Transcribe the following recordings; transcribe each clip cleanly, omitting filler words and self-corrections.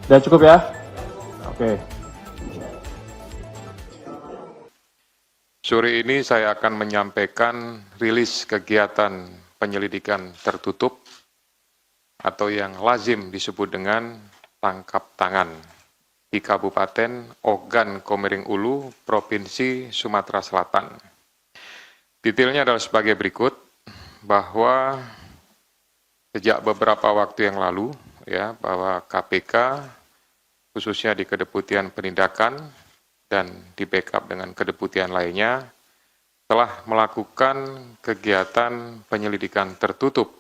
Udah cukup ya? Oke. Sore ini saya akan menyampaikan rilis kegiatan penyelidikan tertutup atau yang lazim disebut dengan tangkap tangan di Kabupaten Ogan Komering Ulu, Provinsi Sumatera Selatan. Detailnya adalah sebagai berikut, bahwa sejak beberapa waktu yang lalu, bahwa KPK khususnya di Kedeputian Penindakan dan di backup dengan kedeputian lainnya telah melakukan kegiatan penyelidikan tertutup,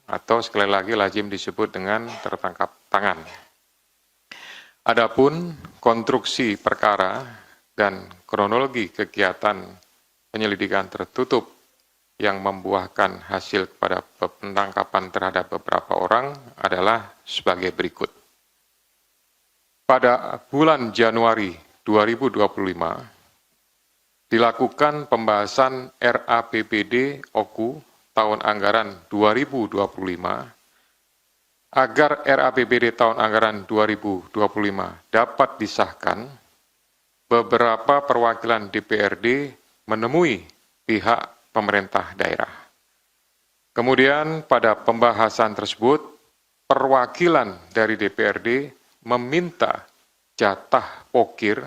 atau sekali lagi lazim disebut dengan tertangkap tangan. Adapun konstruksi perkara dan kronologi kegiatan penyelidikan tertutup yang membuahkan hasil kepada penangkapan terhadap beberapa orang adalah sebagai berikut. Pada bulan Januari 2025, dilakukan pembahasan RAPBD OKU tahun anggaran 2025, agar RAPBD tahun anggaran 2025 dapat disahkan, beberapa perwakilan DPRD menemui pihak pemerintah daerah. Kemudian pada pembahasan tersebut, perwakilan dari DPRD meminta jatah pokir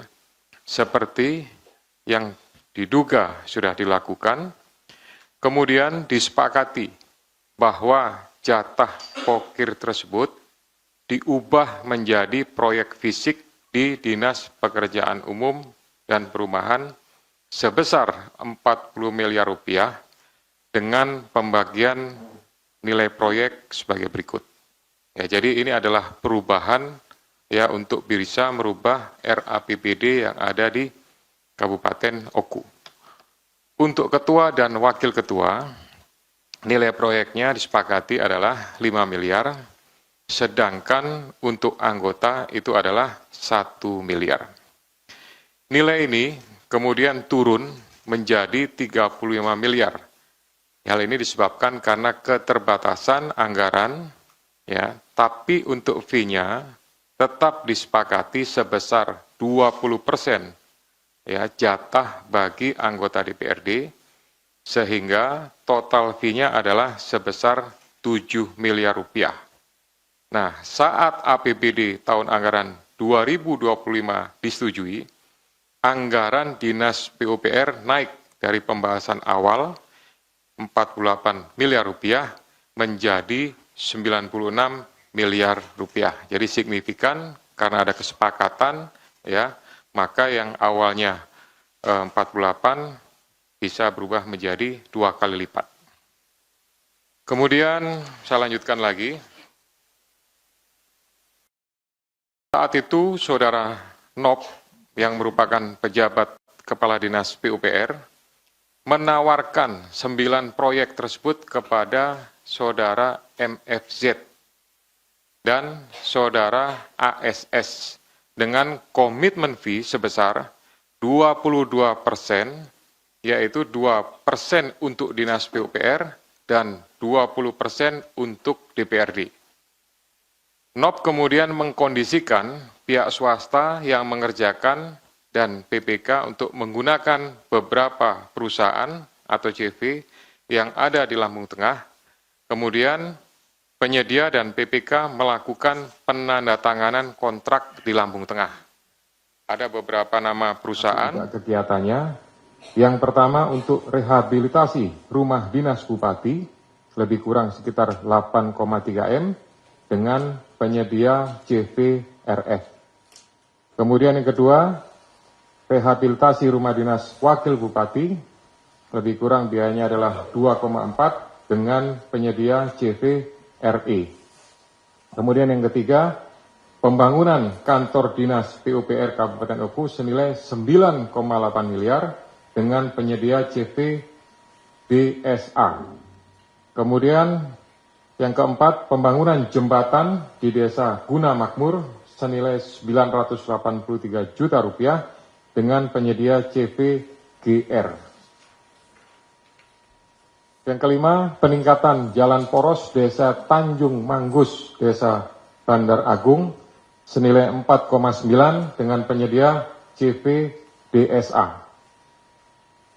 seperti yang diduga sudah dilakukan, kemudian disepakati bahwa jatah pokir tersebut diubah menjadi proyek fisik di Dinas Pekerjaan Umum dan Perumahan sebesar 40 miliar rupiah dengan pembagian nilai proyek sebagai berikut. Jadi ini adalah perubahan untuk bisa merubah RAPBD yang ada di Kabupaten Oku. Untuk ketua dan wakil ketua, nilai proyeknya disepakati adalah 5 miliar, sedangkan untuk anggota itu adalah 1 miliar. Nilai ini kemudian turun menjadi 35 miliar. Hal ini disebabkan karena keterbatasan anggaran, tapi untuk fee-nya tetap disepakati sebesar 20% jatah bagi anggota DPRD, sehingga total fee-nya adalah sebesar 7 miliar rupiah. Nah, saat APBD tahun anggaran 2025 disetujui, anggaran Dinas PUPR naik dari pembahasan awal 48 miliar rupiah menjadi 96 miliar rupiah. Jadi signifikan karena ada kesepakatan, maka yang awalnya 48 bisa berubah menjadi 2 kali lipat. Kemudian saya lanjutkan lagi. Saat itu Saudara Nop yang merupakan pejabat Kepala Dinas PUPR menawarkan 9 proyek tersebut kepada Saudara MFZ dan Saudara ASS dengan komitmen fee sebesar 22%, yaitu 2% untuk Dinas PUPR dan 20% untuk DPRD. NOP kemudian mengkondisikan pihak swasta yang mengerjakan dan PPK untuk menggunakan beberapa perusahaan atau JV yang ada di Lampung Tengah. Kemudian penyedia dan PPK melakukan penandatanganan kontrak di Lampung Tengah. Ada beberapa nama perusahaan. Kegiatannya, yang pertama untuk rehabilitasi rumah dinas Bupati, lebih kurang sekitar 8,3 M, dengan penyedia JVRF. Kemudian yang kedua, rehabilitasi rumah dinas Wakil Bupati, lebih kurang biayanya adalah 2,4 dengan penyedia JVRE. Kemudian yang ketiga, pembangunan kantor dinas PUPR Kabupaten Oku senilai 9,8 miliar dengan penyedia JVDSA. Kemudian yang keempat, pembangunan jembatan di Desa Guna Makmur senilai 983 juta rupiah dengan penyedia JVGR. Yang kelima, peningkatan jalan poros Desa Tanjung Manggus, Desa Bandar Agung, senilai 4,9 dengan penyedia CV DSA.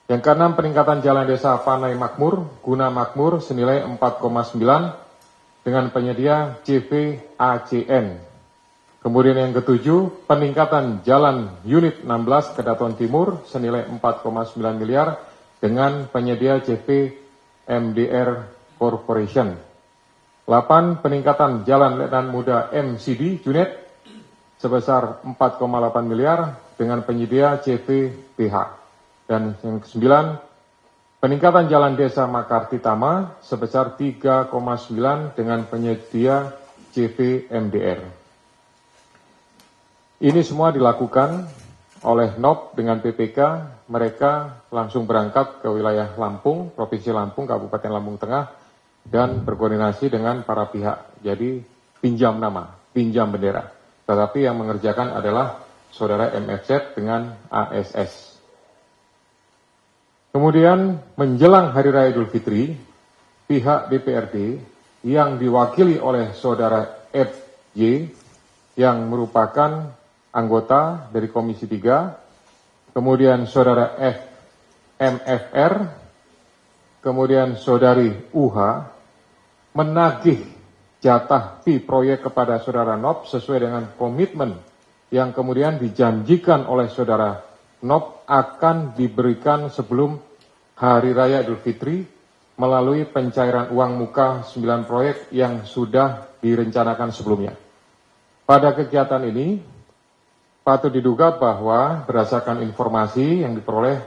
Yang keenam, peningkatan jalan desa Panai Makmur, Guna Makmur, senilai 4,9 dengan penyedia CV ACN. Kemudian yang ketujuh, peningkatan jalan unit 16 Kedaton Timur, senilai 4,9 miliar dengan penyedia CV MDR Corporation. 8, peningkatan jalan Letnan Muda MCD unit sebesar 4,8 miliar dengan penyedia CV BH. Dan yang ke-9, peningkatan jalan desa Makartitama sebesar 3,9 dengan penyedia CV MDR. Ini semua dilakukan oleh NOP dengan PPK, mereka langsung berangkat ke wilayah Lampung, Provinsi Lampung, Kabupaten Lampung Tengah, dan berkoordinasi dengan para pihak. Jadi pinjam nama, pinjam bendera. Tetapi yang mengerjakan adalah saudara MFZ dengan ASS. Kemudian menjelang Hari Raya Idul Fitri, pihak DPRD yang diwakili oleh saudara FY yang merupakan anggota dari Komisi 3, kemudian saudara MFR, kemudian saudari UH, menagih jatah fee proyek kepada saudara NOP sesuai dengan komitmen yang kemudian dijanjikan oleh saudara NOP akan diberikan sebelum Hari Raya Idul Fitri melalui pencairan uang muka 9 proyek yang sudah direncanakan sebelumnya. Pada kegiatan ini, patut diduga bahwa berdasarkan informasi yang diperoleh,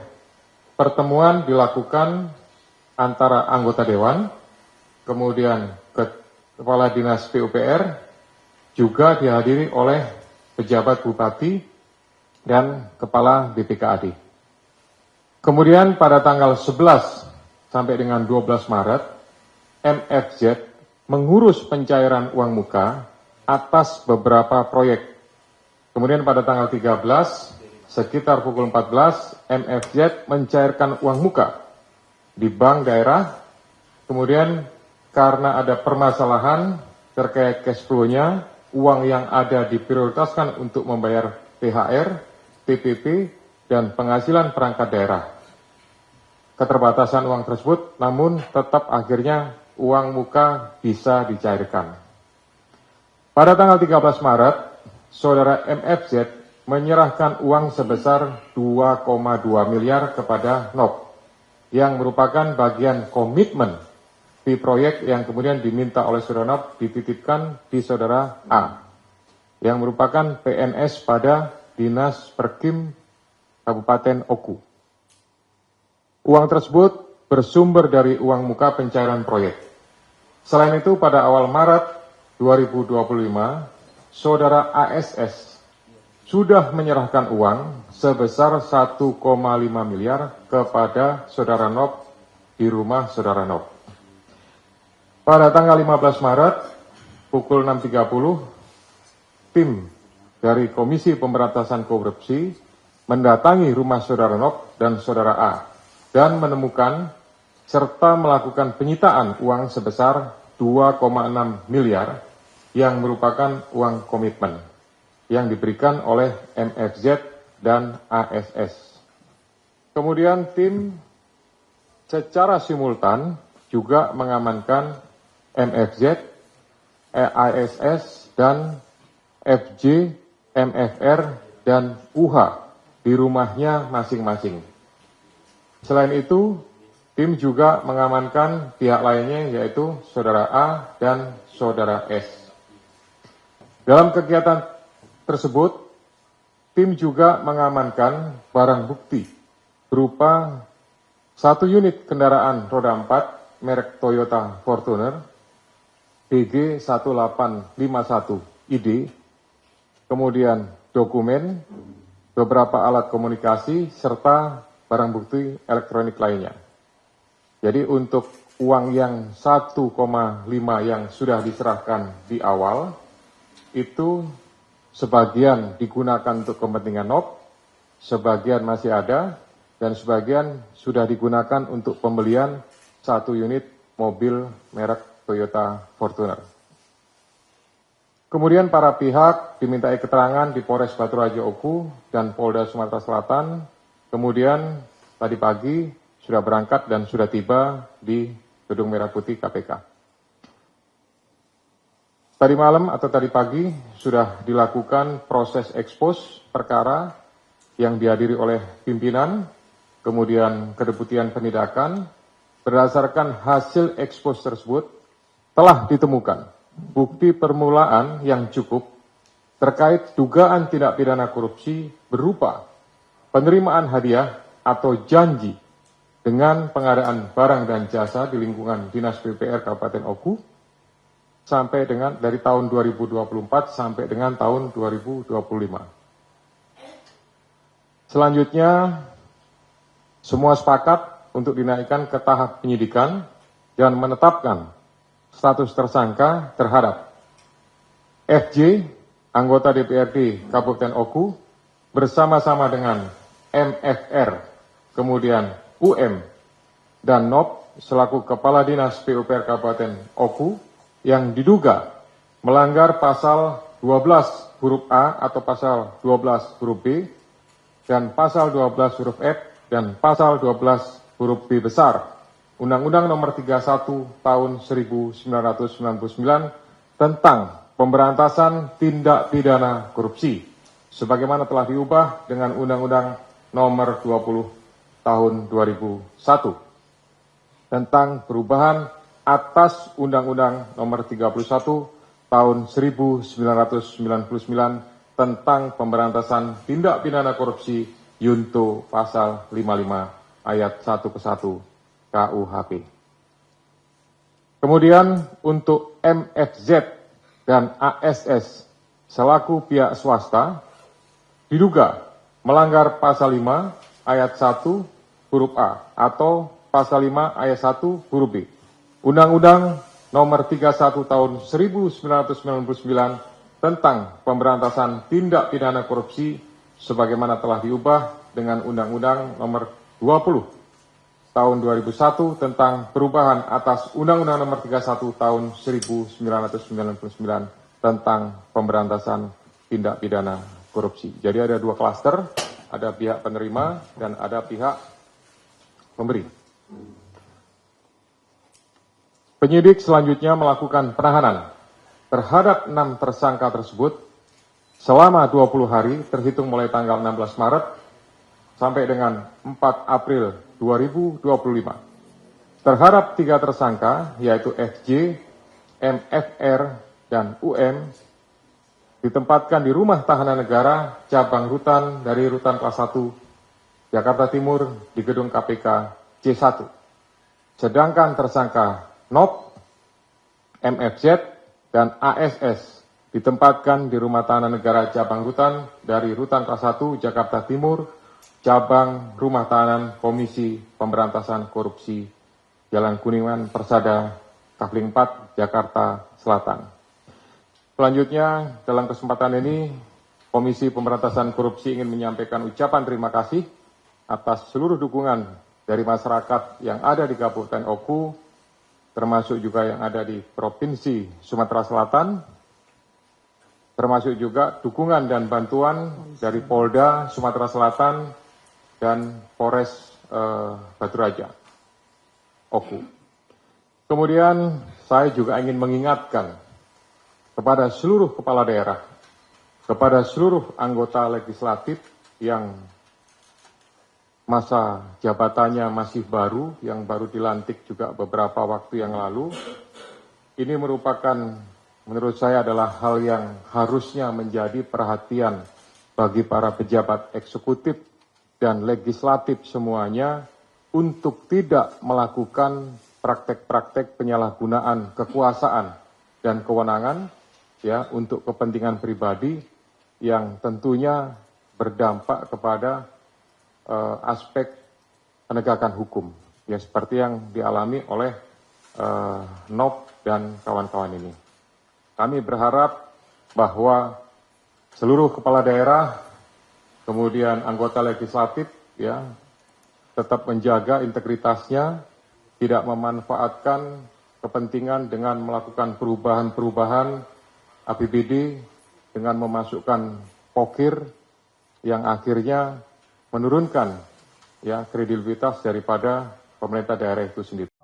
pertemuan dilakukan antara anggota Dewan, kemudian Kepala Dinas PUPR, juga dihadiri oleh pejabat Bupati, dan Kepala BPKAD. Kemudian pada tanggal 11 sampai dengan 12 Maret, MFZ mengurus pencairan uang muka atas beberapa proyek. Kemudian pada tanggal 13, sekitar pukul 14, MFZ mencairkan uang muka di bank daerah. Kemudian karena ada permasalahan terkait cash flow-nya, uang yang ada diprioritaskan untuk membayar THR, TPP, dan penghasilan perangkat daerah. Keterbatasan uang tersebut, namun tetap akhirnya uang muka bisa dicairkan. Pada tanggal 13 Maret, saudara MFZ menyerahkan uang sebesar 2,2 miliar kepada NOP, yang merupakan bagian komitmen di proyek yang kemudian diminta oleh saudara NOP dititipkan di saudara A, yang merupakan PNS pada Dinas Perkim Kabupaten Oku. Uang tersebut bersumber dari uang muka pencairan proyek. Selain itu, pada awal Maret 2025, saudara ASS sudah menyerahkan uang sebesar 1,5 miliar kepada saudara NOP di rumah saudara NOP. Pada tanggal 15 Maret, pukul 6.30, tim dari Komisi Pemberantasan Korupsi mendatangi rumah saudara NOP dan saudara A dan menemukan serta melakukan penyitaan uang sebesar 2,6 miliar yang merupakan uang komitmen yang diberikan oleh MFZ dan ASS. Kemudian tim secara simultan juga mengamankan MFZ, ASS, dan FJ, MFR, dan UH di rumahnya masing-masing. Selain itu, tim juga mengamankan pihak lainnya yaitu saudara A dan saudara S. Dalam kegiatan tersebut, tim juga mengamankan barang bukti berupa 1 unit kendaraan roda 4 merek Toyota Fortuner DG 1851 ID, kemudian dokumen, beberapa alat komunikasi, serta barang bukti elektronik lainnya. Jadi untuk uang yang 1,5 yang sudah diserahkan di awal, itu sebagian digunakan untuk kepentingan NOP, sebagian masih ada, dan sebagian sudah digunakan untuk pembelian 1 unit mobil merek Toyota Fortuner. Kemudian para pihak dimintai keterangan di Polres Batu Raja Oku dan Polda Sumatera Selatan. Kemudian tadi pagi sudah berangkat dan sudah tiba di Gedung Merah Putih KPK. Tadi malam atau tadi pagi sudah dilakukan proses ekspos perkara yang dihadiri oleh pimpinan, kemudian kedeputian penindakan. Berdasarkan hasil ekspos tersebut telah ditemukan bukti permulaan yang cukup terkait dugaan tindak pidana korupsi berupa penerimaan hadiah atau janji dengan pengadaan barang dan jasa di lingkungan Dinas PUPR Kabupaten Oku sampai dengan dari tahun 2024 sampai dengan tahun 2025. Selanjutnya, semua sepakat untuk dinaikkan ke tahap penyidikan dan menetapkan status tersangka terhadap FJ, anggota DPRD Kabupaten Oku, bersama-sama dengan MFR, kemudian UM, dan NOP selaku Kepala Dinas PUPR Kabupaten Oku, yang diduga melanggar pasal 12 huruf A atau pasal 12 huruf B dan pasal 12 huruf F dan pasal 12 huruf B besar Undang-Undang Nomor 31 Tahun 1999 tentang pemberantasan tindak pidana korupsi sebagaimana telah diubah dengan Undang-Undang Nomor 20 Tahun 2001 tentang perubahan atas Undang-Undang Nomor 31 Tahun 1999 tentang pemberantasan tindak pidana korupsi Yunto pasal 55 ayat 1 ke 1 KUHP. Kemudian untuk MFZ dan ASS selaku pihak swasta diduga melanggar pasal 5 ayat 1 huruf A atau pasal 5 ayat 1 huruf B Undang-Undang Nomor 31 Tahun 1999 tentang pemberantasan tindak pidana korupsi sebagaimana telah diubah dengan Undang-Undang Nomor 20 Tahun 2001 tentang perubahan atas Undang-Undang Nomor 31 Tahun 1999 tentang pemberantasan tindak pidana korupsi. Jadi ada dua klaster, ada pihak penerima dan ada pihak pemberi. Penyidik selanjutnya melakukan penahanan terhadap 6 tersangka tersebut selama 20 hari terhitung mulai tanggal 16 Maret sampai dengan 4 April 2025. Terhadap 3 tersangka yaitu FJ, MFR, dan UM ditempatkan di Rumah Tahanan Negara Cabang Rutan dari Rutan Kelas 1 Jakarta Timur di Gedung KPK C1. Sedangkan tersangka NOP, MFZ, dan ASS ditempatkan di Rumah Tahanan Negara Cabang Rutan dari Rutan Kelas 1 Jakarta Timur, Cabang Rumah Tahanan Komisi Pemberantasan Korupsi Jalan Kuningan Persada, Kafling 4, Jakarta Selatan. Selanjutnya, dalam kesempatan ini, Komisi Pemberantasan Korupsi ingin menyampaikan ucapan terima kasih atas seluruh dukungan dari masyarakat yang ada di Kabupaten Oku, termasuk juga yang ada di Provinsi Sumatera Selatan, termasuk juga dukungan dan bantuan dari Polda Sumatera Selatan dan Polres Batu Raja Oku. Kemudian saya juga ingin mengingatkan kepada seluruh kepala daerah, kepada seluruh anggota legislatif yang masa jabatannya masih baru, yang baru dilantik juga beberapa waktu yang lalu. Ini merupakan, menurut saya adalah hal yang harusnya menjadi perhatian bagi para pejabat eksekutif dan legislatif semuanya untuk tidak melakukan praktek-praktek penyalahgunaan kekuasaan dan kewenangan ya untuk kepentingan pribadi yang tentunya berdampak kepada aspek penegakan hukum, ya seperti yang dialami oleh NOP dan kawan-kawan ini. Kami berharap bahwa seluruh kepala daerah, kemudian anggota legislatif, ya tetap menjaga integritasnya tidak memanfaatkan kepentingan dengan melakukan perubahan-perubahan APBD dengan memasukkan pokir yang akhirnya menurunkan kredibilitas daripada pemerintah daerah itu sendiri.